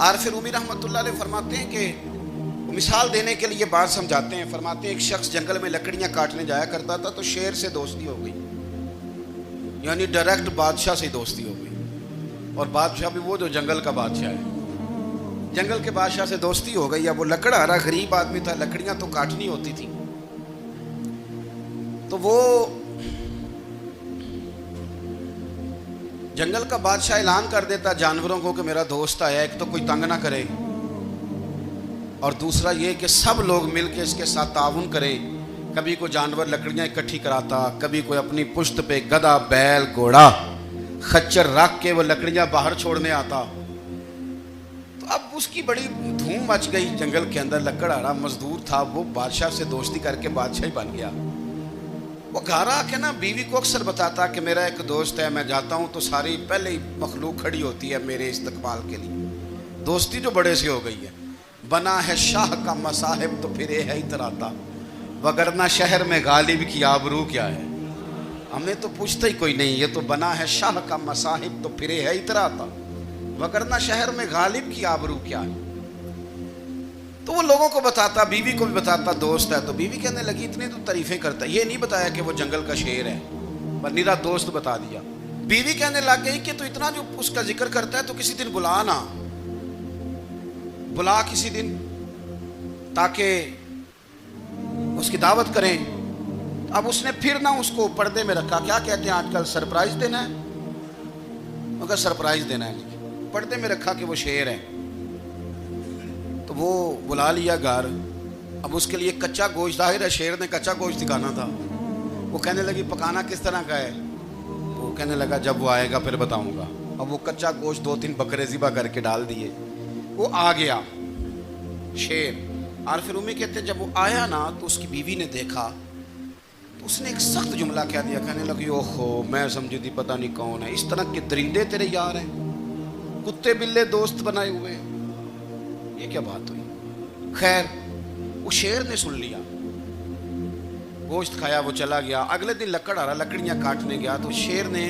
عارف رومی رحمۃ اللہ علیہ فرماتے ہیں کہ مثال دینے کے لیے بات سمجھاتے ہیں. فرماتے ہیں ایک شخص جنگل میں لکڑیاں کاٹنے جایا کرتا تھا تو شیر سے دوستی ہو گئی, یعنی ڈائریکٹ بادشاہ سے دوستی ہو گئی. اور بادشاہ بھی وہ جو جنگل کا بادشاہ ہے, جنگل کے بادشاہ سے دوستی ہو گئی. اب وہ لکڑہارا غریب آدمی تھا, لکڑیاں تو کاٹنی ہوتی تھی. تو وہ جنگل کا بادشاہ اعلان کر دیتا جانوروں کو کہ میرا دوست آیا, ایک تو کوئی تنگ نہ کرے, اور دوسرا یہ کہ سب لوگ مل کے اس کے ساتھ تعاون کریں. کبھی کوئی جانور لکڑیاں اکٹھی کراتا, کبھی کوئی اپنی پشت پہ گدھا, بیل, گھوڑا, خچر رکھ کے وہ لکڑیاں باہر چھوڑنے آتا. تو اب اس کی بڑی دھوم مچ گئی جنگل کے اندر. لکڑہارا مزدور تھا, وہ بادشاہ سے دوستی کر کے بادشاہ ہی بن گیا. وہ گھر آ کے نا بیوی کو اکثر بتاتا کہ میرا ایک دوست ہے, میں جاتا ہوں تو ساری پہلے ہی مخلوق کھڑی ہوتی ہے میرے استقبال کے لیے. دوستی جو بڑے سے ہو گئی ہے. بنا ہے شاہ کا مصاحب تو پھر یہ ہے اتراتا, وگرنہ شہر میں غالب کی آبرو کیا ہے. ہمیں تو پوچھتا ہی کوئی نہیں, یہ تو بنا ہے شاہ کا مصاحب تو پھر یہ ہے اتراتا, وگرنہ شہر میں غالب کی آبرو کیا ہے. تو وہ لوگوں کو بتاتا, بیوی کو بھی بتاتا دوست ہے. تو بیوی کہنے لگی اتنی تو تعریفیں کرتا, یہ نہیں بتایا کہ وہ جنگل کا شیر ہے, پر نیرا دوست بتا دیا. بیوی کہنے لگ گئی کہ تو اتنا جو اس کا ذکر کرتا ہے تو کسی دن بلا نا, بلا کسی دن تاکہ اس کی دعوت کریں. اب اس نے پھر نہ اس کو پردے میں رکھا. کیا کہتے ہیں آج کل, سرپرائز دینا ہے, مگر سرپرائز دینا ہے, پردے میں رکھا کہ وہ شیر ہے. تو وہ بلا لیا گھر. اب اس کے لیے کچا گوشت, ظاہر ہے شیر نے کچا گوشت دکھانا تھا. وہ کہنے لگی پکانا کس طرح کا ہے. وہ کہنے لگا جب وہ آئے گا پھر بتاؤں گا. اب وہ کچا گوشت 2-3 بکرے ذبح کر کے ڈال دیے. وہ آ گیا شیر. عارف رومی کہتے ہیں جب وہ آیا نا تو اس کی بیوی نے دیکھا تو اس نے ایک سخت جملہ کہہ دیا. کہنے لگی اوہو, میں سمجھی تھی پتہ نہیں کون ہے, اس طرح کے درندے تیرے یار ہیں, کتے بلے دوست بنائے ہوئے ہیں, یہ کیا بات ہوئی. خیر وہ شیر نے سن لیا, گوشت کھایا, وہ چلا گیا. اگلے دن لکڑہارا لکڑیاں کاٹنے گیا تو شیر نے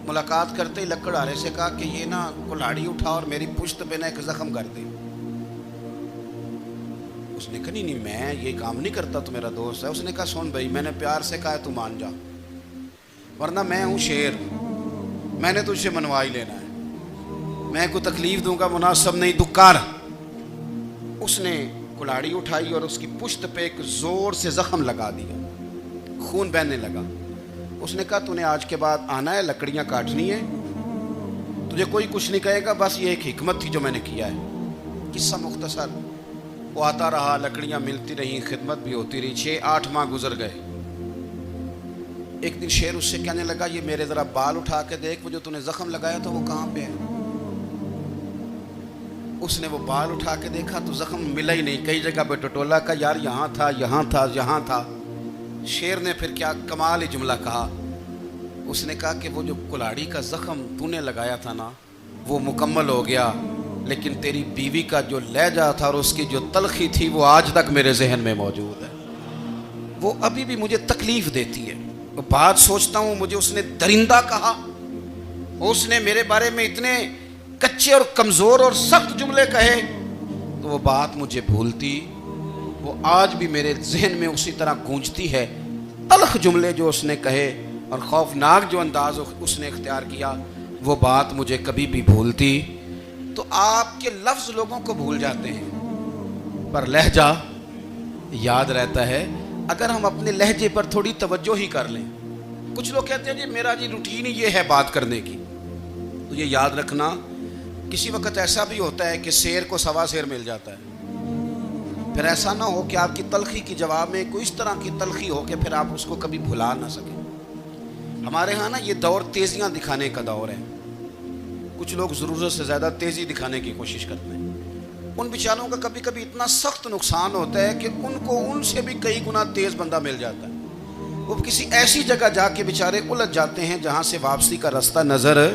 ملاقات کرتے ہی لکڑہارے سے کہا کہ یہ نا کلاڑی اٹھا اور میری پشت پہ نا ایک زخم کر دے. اس نے کہا نہیں میں یہ کام نہیں کرتا, تو میرا دوست ہے. اس نے کہا سن بھائی, میں نے پیار سے کہا ہے تو مان جا, ورنہ میں ہوں شیر, میں نے تجھ سے منوا ہی لینا ہے, میں کو تکلیف دوں گا مناسب نہیں, دکار. اس نے کلاڑی اٹھائی اور اس کی پشت پہ ایک زور سے زخم لگا دیا, خون بہنے لگا. اس نے کہا تو نے آج کے بعد آنا ہے, لکڑیاں کاٹنی ہے, تجھے کوئی کچھ نہیں کہے گا, بس یہ ایک حکمت تھی جو میں نے کیا ہے. قصہ مختصر. وہ آتا رہا, لکڑیاں ملتی رہیں, خدمت بھی ہوتی رہی. 6-8 ماہ گزر گئے. ایک دن شیر اس سے کہنے لگا یہ میرے ذرا بال اٹھا کے دیکھ, وہ جو تو نے زخم لگایا تھا وہ کہاں پہ ہے. اس نے وہ بال اٹھا کے دیکھا تو زخم ملا ہی نہیں, کئی جگہ پہ ٹٹولا کا یار یہاں تھا, یہاں تھا, یہاں تھا. شیر نے پھر کیا کمال ہی جملہ کہا. اس نے کہا کہ وہ جو کلاڑی کا زخم تو نے لگایا تھا نا وہ مکمل ہو گیا, لیکن تیری بیوی کا جو لہجہ تھا اور اس کی جو تلخی تھی وہ آج تک میرے ذہن میں موجود ہے, وہ ابھی بھی مجھے تکلیف دیتی ہے. وہ بات سوچتا ہوں مجھے اس نے درندہ کہا, اس نے میرے بارے میں اتنے کچے اور کمزور اور سخت جملے کہے, تو وہ بات مجھے بھولتی, وہ آج بھی میرے ذہن میں اسی طرح گونجتی ہے. تلخ جملے جو اس نے کہے اور خوفناک جو انداز اس نے اختیار کیا, وہ بات مجھے کبھی بھی بھولتی. تو آپ کے لفظ لوگوں کو بھول جاتے ہیں پر لہجہ یاد رہتا ہے اگر ہم اپنے لہجے پر تھوڑی توجہ ہی کر لیں. کچھ لوگ کہتے ہیں جی میرا جی روٹین ہی یہ ہے بات کرنے کی, تو یہ یاد رکھنا کسی وقت ایسا بھی ہوتا ہے کہ شیر کو سوا شیر مل جاتا ہے. پھر ایسا نہ ہو کہ آپ کی تلخی کی جواب میں کوئی اس طرح کی تلخی ہو کہ پھر آپ اس کو کبھی بھلا نہ سکیں. ہمارے ہاں نا یہ دور تیزیاں دکھانے کا دور ہے. کچھ لوگ ضرورت سے زیادہ تیزی دکھانے کی کوشش کرتے ہیں. ان بیچاروں کا کبھی کبھی اتنا سخت نقصان ہوتا ہے کہ ان کو ان سے بھی کئی گنا تیز بندہ مل جاتا ہے. وہ کسی ایسی جگہ جا کے بیچارے الجھ جاتے ہیں جہاں سے واپسی کا راستہ نظر